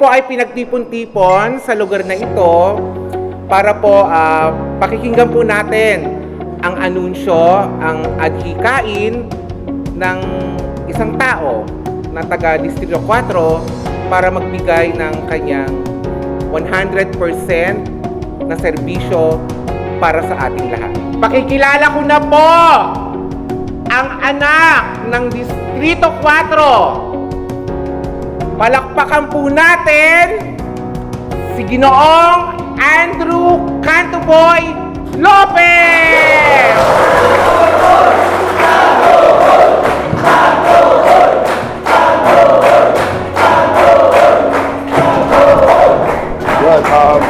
po ay pinagtipon-tipon sa lugar na ito para po pakikinggan po natin ang anunsyo, ang adhikain ng isang tao na taga Distrito 4 para magbigay ng kanyang 100% na serbisyo para sa ating lahat. Pakikilala ko na po ang anak ng Distrito 4. Palakpakan po natin si Ginoong Andrew Cantoboy Lopez!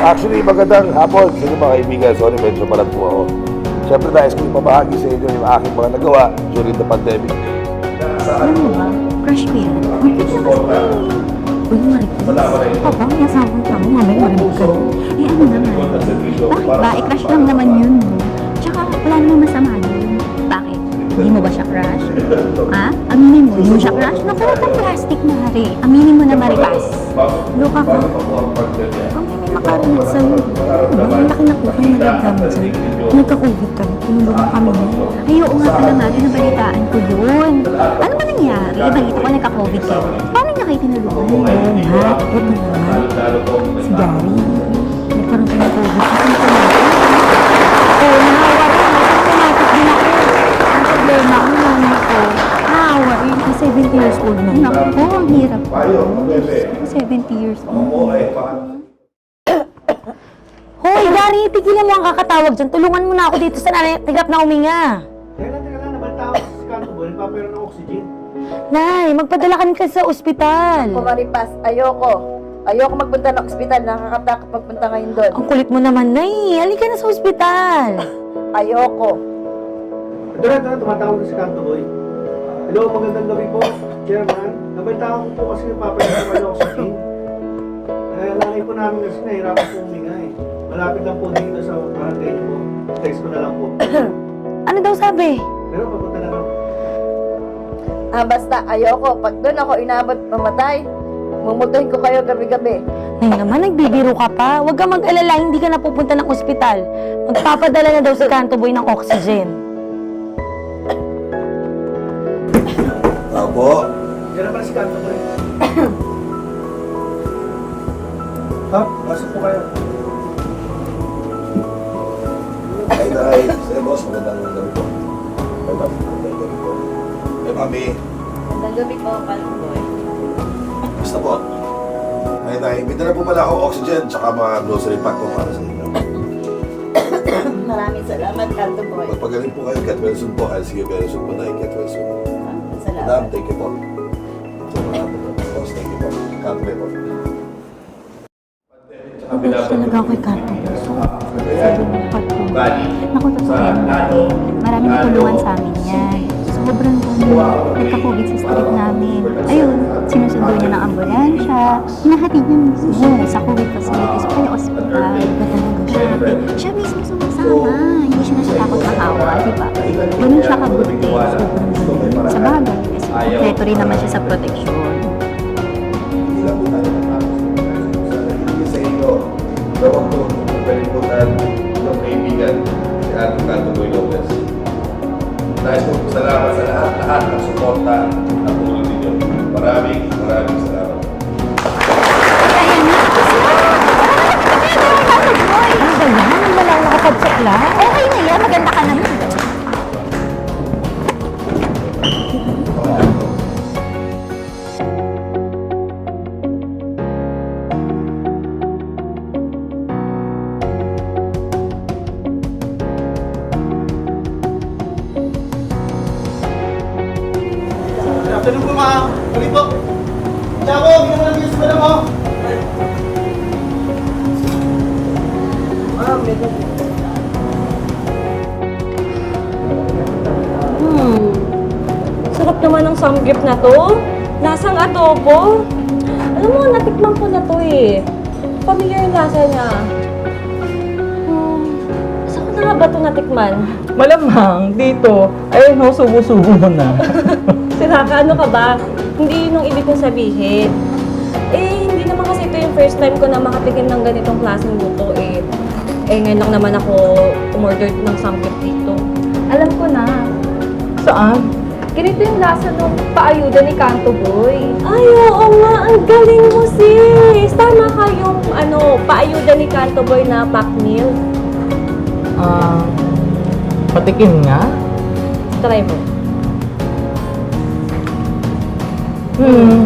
Actually, magandang hapon sa inyo mga kaibigan. Sorry, medyo malag po ako. Siyempre, nais ko ipamahagi sa inyo yung aking mga nagawa during the pandemic. Alam mo ba, crush ko yan. Bakit na kasi? Uy, Maricos. Papa, may asawang ka mo, mamay marinig ka. Eh ano naman? Bakit ba? Eh, crush lang naman yun, no? Tsaka, wala namang masama yun. Bakit? Hindi mo ba siya crush? Ha? Aminin mo, hindi mo siya crush? Naku, huwag kang plastic, Mari. Aminin mo na, Maricos. Loka ka. Kung may makarinig sa'yo, ang laki na kuha ng nagdamot sa'yo. Nagka-COVID ka, tinulungan kami mo. Ay, oo nga pala, Mari, nabalitaan ko yun. Ano ba nangyari? Balita ko nagka-COVID ka. Paano niya kayo tinulungan? Oo nga, ito naman. Si Gary, nagkaroon ka ng COVID. Oo, nahawa rin. Symptomatic din ako. Ang problema, ang mama ko. Nahawa rin. 70 years old na. Naku, ang hirap ko. 70 years old. Hoy, Gary, tigilan mo ang kakatawag dyan. Tulungan mo na ako dito sa tigap na uminga. Teka lang, nabalita ako sa Cantoboy, nagpapero ng oxygen. Nay, magpadala ka kasi sa ospital. Maripas, ayoko. Ayoko magpunta ng ospital. Nakakatakot magpunta ngayon doon. Ang kulit mo naman, Nay. Halika na sa ospital. Ayoko. Tara, tumatawag na si Cantoboy. Hello, magandang gabi po, Chairman. Nabalita ko po kasi nagpapero ng oxygen. Laki po namin kasi nahirapan po huminga eh. Malapit lang po dito sa barangay po. Text ko na lang po. Ano daw sabi? Pero papunta na lang. Basta ayoko. Pag doon ako inabot mamatay, mumultuhin ko kayo gabi-gabi. Nay naman, nagbibiro ka pa. Huwag kang mag-alala, hindi ka na pupunta ng ospital. Magpapadala na daw si Cantoboy ng oxygen. Opo. Diyan na pala si Cantoboy. Ha? Pasok po kayo. Ay, sir boss, magandang gabi po. Magandang gabi po. Eh, mami, Magandang gabi po, Cantoboy. basta po. Ay, may dala po pala ako oxygen tsaka mga grocery pack po para sa inyo. Maraming salamat, Cantoboy. Magpagaling po kayo, get well soon po. I'll see you very soon po na, get well soon. Madam, Salamat. thank you po. So, boss, thank you po. Cantoboy po. Nagulat talaga ako kay Cantoboy. So, sabi mo pag-uwi. Naku, totoo yan. Maraming natulungan sa amin yan. Sobrang dami. Nagka-COVID sa street namin. Ayun, sinusundo niya ng ambulansya. Hinahatid niya mismo sa COVID facilities o kaya ospital. Iba talaga siya. Siya mismo sumasama. Hindi siya nasitakot makawa, di ba? Ganun siya kabuti. Sobrang dami. Sa bagay, kasi kompleto rin naman siya sa proteksyon. Hindi lang po tayo natapos. Sa sa inyo, gawang po, pagkalimutan ng kaibigan si Andrew Cantoboy Lopez. Nais po salamat sa lahat ng suporta at tulong ninyo. Maraming salamat. Kaya nga, kasi ano ba yan? Ang wala nakapagpakla? Okay na yan, maganda ka naman. Afternoon po mga gabi po. Tiago, bigyan mo lang dito sa pala mo. Sarap naman ng samgyup na to. Lasang adobo. Alam mo, natikman ko na to eh. Familiar yung lasa niya. Saan ko na nga ba ito natikman? Malamang dito, ayun ho, subo-subo mo na. Siraka, ano ka ba? Hindi yun ang ibig kong sabihin. Eh, hindi naman kasi kasi ito yung first time ko na makatikim ng ganitong klaseng luto eh. Ngayon lang naman ako umorder ng samgyup dito. Alam ko na. Saan? Ganito yung lasa nung paayuda ni Kanto Boy. Ay, oo nga, ang galing mo sis! Tama ka yung paayuda ni Kanto Boy na pack meal. Patikim nga? Try mo.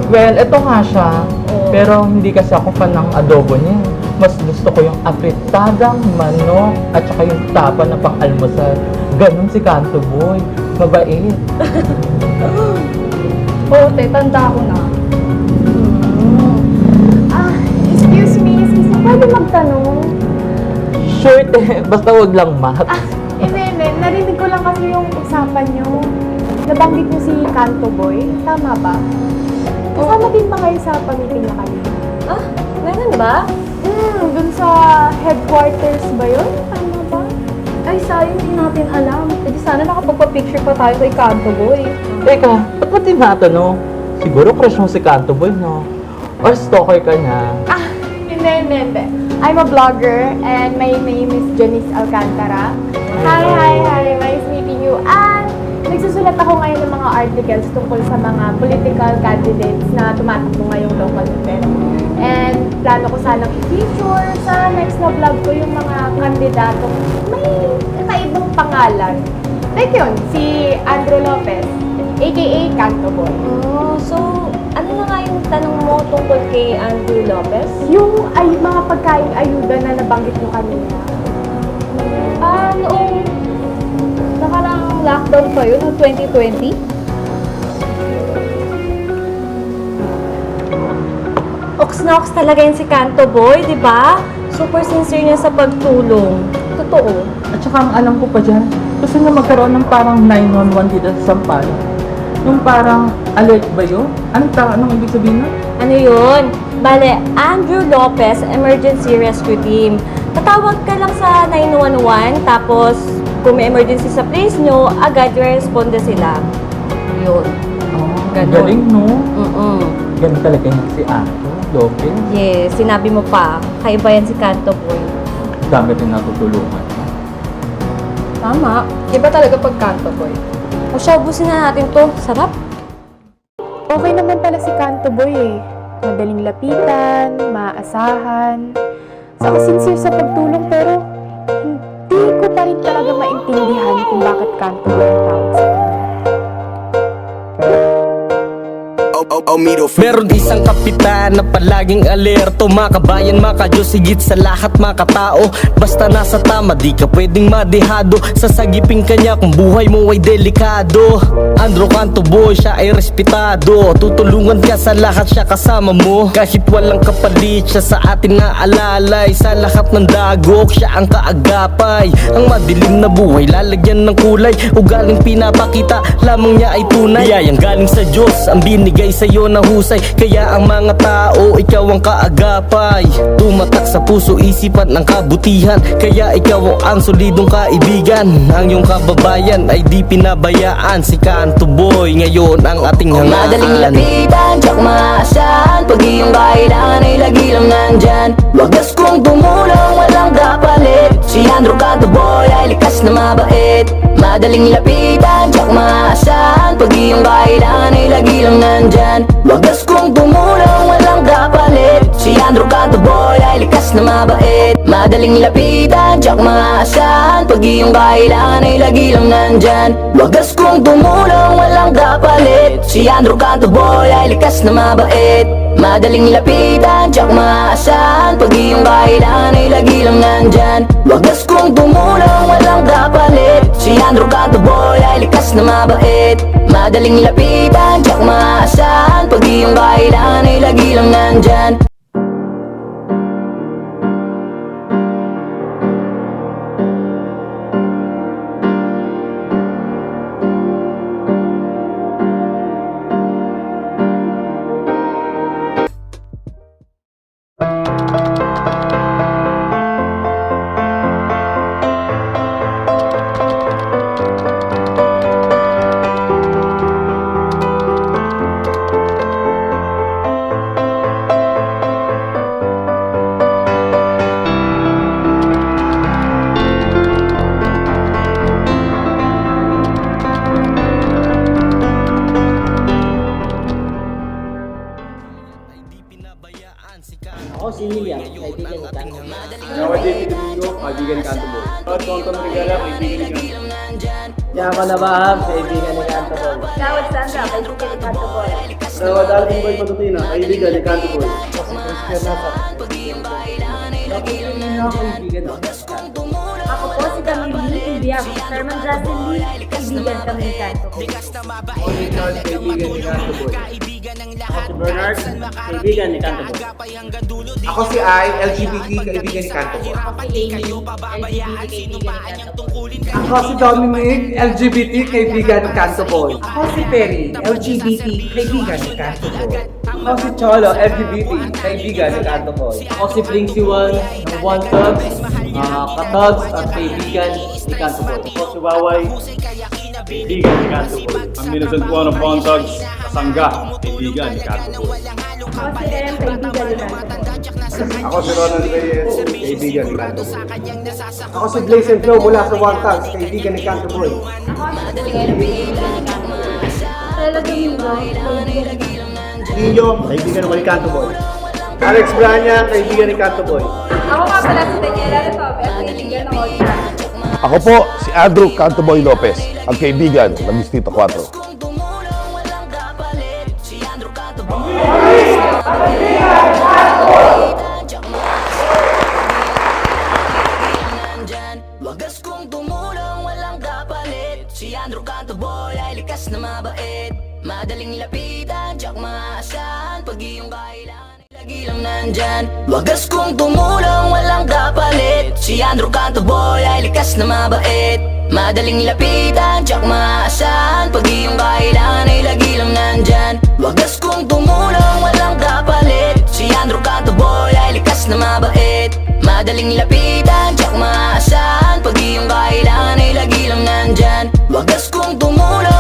Well, ito nga siya. Oo. Pero hindi kasi ako fan ng adobo niya. Mas gusto ko yung apritadang manok at saka yung tapa na pang-almusal. Ganon si Kanto Boy. Mabait. Oo, te, tanda ko na. Excuse me, pwede magtanong? Sure, te. Basta wag lang mat. Hindi. Narinig ko lang kasi yung usapan nyo. Nabanggit nyo si Kanto Boy. Tama ba? Kasama din ba kayo sa pag-meeting na kayo? Ah, meron ba? Dun sa headquarters ba yun? Tama ba? Ay, sayang hindi natin alam. Pwede sana nakapagpa-picture pa tayo kay Kanto Boy. Teka, ba't mo tinatanong? Siguro crush mo si Kanto Boy, no? Or stalker ka niya? Hindi. I'm a vlogger and my name is Janice Alcantara. Hi. Nice meeting you. Nagsusulat ako ngayon ng mga articles tungkol sa mga political candidates na tumatakbo ngayong local event. And plano ko sanang i-feature sa next na vlog ko yung mga kandidatong may kakaibang pangalan. Like yun, si Andrew Lopez, aka Kanto Boy. Oh, so, ano na nga yung tanong mo tungkol kay Andrew Lopez? Yung mga pagkain ayuda na nabanggit mo kanina. Noong nakaraang lockdown pa yun, noong 2020? Oks na oks talaga yun si Kanto Boy, di ba? Super sincere niya sa pagtulong. Totoo. At saka ang alam ko pa dyan, gusto na magkaroon ng parang 911 dito sa Sampaloc. Yung parang alert ba yun? Anong ibig sabihin nun? Ano yun? Bale, Andrew Lopez Emergency Rescue Team. Tatawag ka lang sa 911, tapos kung may emergency sa place nyo, agad responde sila. Yun. Ganon. Galing, no? Ganun talaga yan si Andrew Lopez. Yes, sinabi mo pa, kaiba yan si Kanto Boy. Dami rin natutulungan. Tama. Iba talaga pag Kanto Boy. O siya, ubusin na natin to. Sarap. Okay naman pala si Kanto Boy eh. Madaling lapitan, maaasahan. Saka sincere sa pagtulong pero hindi ko pa rin talaga maintindihan kung bakit Kanto Boy ang tawag sa kanya. Meron isang kapitan na palaging alerto. Makabayan, makadiyos, higit sa lahat makatao. Basta nasa tama, di ka pwedeng madehado. Sasagipin ka niya kung buhay mo ay delikado. Andrew Kanto Boy, siya ay respetado. Tutulungan ka sa lahat, siya kasama mo. Kahit walang kapalit, siya sa atin naalalay. Sa lahat ng dagok, siya ang kaagapay. Ang madilim na buhay, lalagyan ng kulay. Ugaling pinapakita, lamang niya ay tunay. Biyayang galing sa Diyos, ang binigay sa'yo na husay. Kaya ang mga tao, ikaw ang kaagapay. Tumatak sa puso, isipan ng kabutihan. Kaya ikaw ang solidong kaibigan. Ang iyong kababayan ay di pinabayaan. Si Kanto Boy, ngayon ang ating hangaan. Madaling lapitan, tsak maasahan. Pag iyong kailangan ay lagi lang nandyan. Wagas kong tumulong, walang kapalit. Si Andrew Kanto Boy ay likas na mabait. Madaling lapitan, tsak maasahan. Pag iyong kailangan ay lagi lang nandyan. Wagas kong tumulong, walang kapalit. Si Andrew Kanto Boy ay likas na mabait. Madaling lapitan, tsak maasahan. Pag iyong kailangan ay lagi lang nandyan. Wagas kong tumulong, walang kapalit. Si Andrew Kanto Boy ay likas na mabait. Madaling lapitan, tsak maasahan. Pag iyong kailangan ay lagi lang nandyan. Wagas kong tumulong, walang kapalit. Si Andrew Kanto Boy ay likas na mabait. Madaling lapitan, tsak maasahan. Pag iyong kailangan ay lagi lang nandyan. Kanto Boy. At Tonton Regala, kaibigan ni Kanto. Yama na Baham, kaibigan ni Kanto Boy. Kawad Sandra, kaibigan ni Kanto Boy. Rawad Alvin Boy Matutina, kaibigan ni Kanto Boy. Ako po si Camille Ibiang. Sherman Justin Lee, kaibigan kami ni Kanto Boy. Only Charles, kaibigan ni Kanto Boy. Si Bernard, kaibigan ni Kanto Boy. Ako si I, LGBT, kaibigan ni Kanto Boy. Ako si Dominic, LGBT, kaibigan ni Kanto Boy. Ako si Perry, LGBT, kaibigan ni Kanto Boy. Ako si Cholo, LGBT, kaibigan ni Kanto Boy. Ako si Blinksy One, ng One Thugs, Katogs, at kaibigan ni Kanto Boy. Ako si Waway, kaibigan ni Kanto Boy. Ang Minnesota Buwan of Bontags, Kasangga, kaibigan ni Kanto Boy. Ako si Em, kaibigan ni Kanto Boy. Ako si Ronald Reyes, kaibigan ni Kanto Boy. Ako si Blaze and Flow mula sa One Thugs, kaibigan ni Kanto Boy. Stella Domingo, kaibigan ni Ninyo, kaibigan naman ni Kanto Boy. Alex Branya, kaibigan ni Kanto Boy. Ako nga pala si Daniela Retobe, kaibigan ng Ultra. Ako po si Andrew Cantoboy Lopez, ang kaibigan ng Distrito 4. Wagas kong tumulong, walang kapalit. Si Andrew Cantoboy ay likas na mabait. Madaling lapitan, tiyak maasahan. Pag iyong kailangan ay lagi lang nandyan. Wagas kong tumulong, walang kapalit. Si Andrew Cantoboy ay likas na mabait. Madaling lapitan, tiyak maasahan. Pag iyong kailangan ay lagi lang nandyan. Wagas kong tumulong, walang kapalit. Si Andrew Cantoboy ay likas na mabait. Madaling lapitan, tiyak maasahan. Pag iyong kailangan ay lagi lang nandyan. Wagas kong tumulong